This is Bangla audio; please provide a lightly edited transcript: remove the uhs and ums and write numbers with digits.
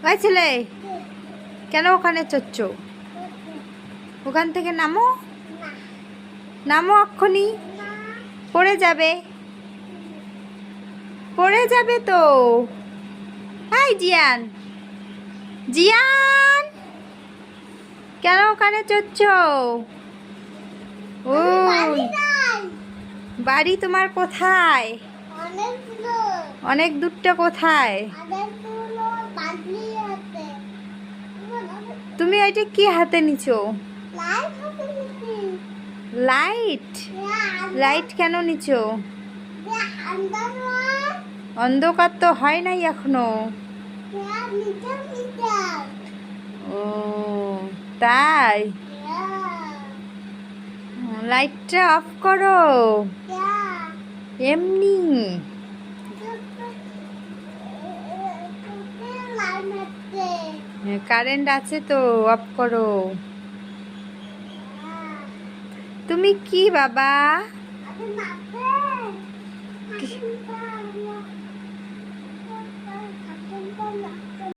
ওই ছেলে, কেন ওখানে চড়ছ? ওখান থেকে নামো, নামো এক্ষুনি, পড়ে যাবে, পড়ে যাবে তো। হাই জিয়ান, জিয়ান, কেন ওখানে চড়ছ? ও বাড়ি তোমার কোথায়? অনেক দূরটা কোথায়? তুমি ওইটা কি হাতে নিছো? লাইট? লাইট কেন নিছো? অন্ধকার তো হয় নাই এখনো। ও তাই, লাইটটা অফ করো। এমনি কারেন্ট আছে তো, অফ করো। তুমি কি বাবা?